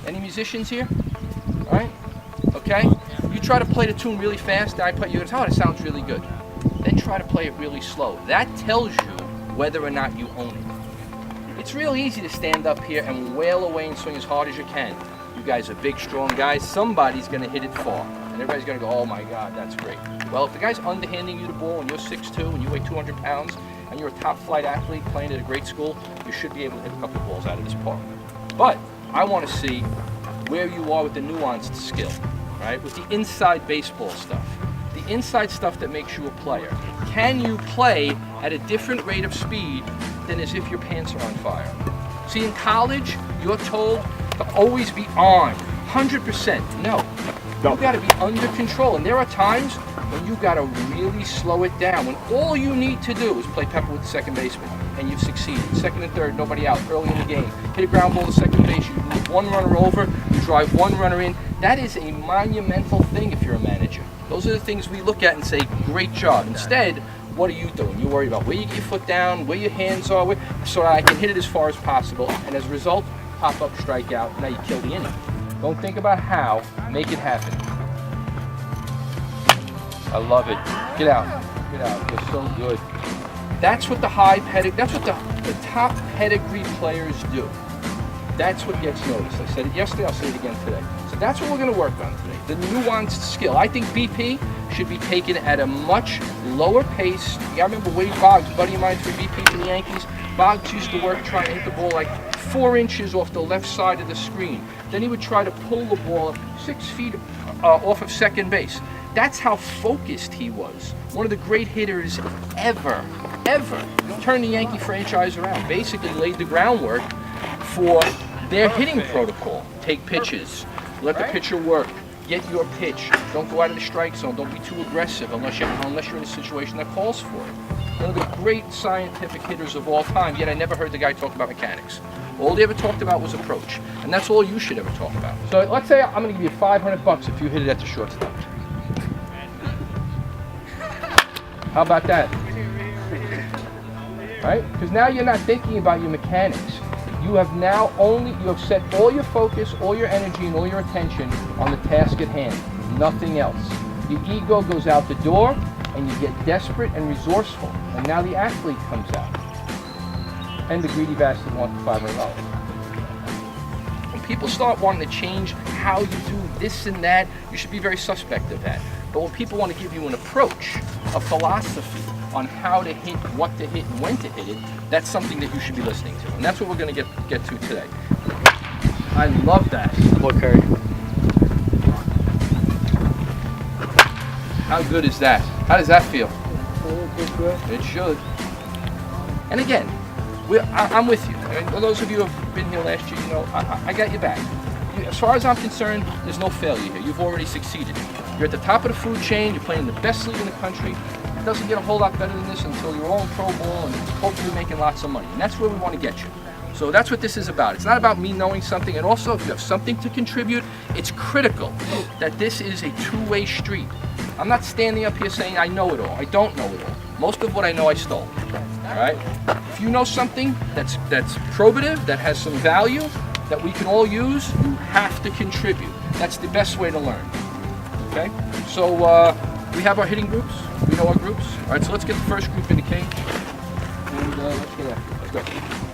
Any musicians here? All right. Okay. You try to play the tune really fast. I play. You're gonna tell it sounds really good. Then try to play it really slow. That tells you whether or not you own it. It's real easy to stand up here and wail away and swing as hard as you can. You guys are big, strong guys. Somebody's gonna hit it far, and everybody's gonna go, "Oh my God, that's great." Well, if the guy's underhanding you the ball and you're 6'2" and you weigh 200 pounds and you're a top flight athlete playing at a great school, you should be able to hit a couple of balls out of this park. But I want to see where you are with the nuanced skill, right? With the inside baseball stuff. The inside stuff that makes you a player. Can you play at a different rate of speed than as if your pants are on fire? See, in college, you're told to always be on, 100%. No, you got to be under control. And there are times when you got to really slow it down. When all you need to do is play pepper with the second baseman, and you've succeeded. Second and third, nobody out, early in the game. Hit a ground ball to second base, you move one runner over, you drive one runner in. That is a monumental thing if you're a manager. Those are the things we look at and say, great job. Instead, what are you doing? You're worried about where you get your foot down, where your hands are, so that I can hit it as far as possible. And as a result, pop up, strike out, now you kill the inning. Don't think about how, make it happen. I love it. Get out, you're so good. That's what the that's what the top pedigree players do. That's what gets noticed. I said it yesterday, I'll say it again today. So that's what we're going to work on today. The nuanced skill. I think BP should be taken at a much lower pace. I remember Wade Boggs, a buddy of mine, threw BP for the Yankees. Boggs used to work trying to hit the ball like 4 inches off the left side of the screen. Then he would try to pull the ball 6 feet off of second base. That's how focused he was. One of the great hitters ever. Turned the Yankee franchise around. Basically laid the groundwork for their hitting protocol. Take pitches, let the pitcher work, get your pitch. Don't go out of the strike zone. Don't be too aggressive unless you're in a situation that calls for it. One of the great scientific hitters of all time, yet I never heard the guy talk about mechanics. All he ever talked about was approach, and that's all you should ever talk about. So let's say I'm going to give you $500 if you hit it at the shortstop. How about that? Right? Because now you're not thinking about your mechanics. You have set all your focus, all your energy, and all your attention on the task at hand. Nothing else. Your ego goes out the door, and you get desperate and resourceful. And now the athlete comes out. And the greedy bastard wants the $500. When people start wanting to change how you do this and that, you should be very suspect of that. But when people want to give you an approach, a philosophy on how to hit, what to hit, and when to hit it, that's something that you should be listening to. And that's what we're going to get to today. I love that. Look, Curry. How good is that? How does that feel? It should. And again, I'm with you. I mean, those of you who have been here last year, you know, I got your back. As far as I'm concerned, there's no failure here. You've already succeeded. You're at the top of the food chain. You're playing in the best league in the country. It doesn't get a whole lot better than this until you're all in pro ball and hopefully making lots of money. And that's where we want to get you. So that's what this is about. It's not about me knowing something. And also, if you have something to contribute, it's critical that this is a two-way street. I'm not standing up here saying I know it all. I don't know it all. Most of what I know I stole. All right? If you know something that's probative, that has some value, that we can all use, you have to contribute. That's the best way to learn. Okay? So we have our hitting groups. We know our groups. All right, so let's get the first group in the cage. And let's get after it. Let's go.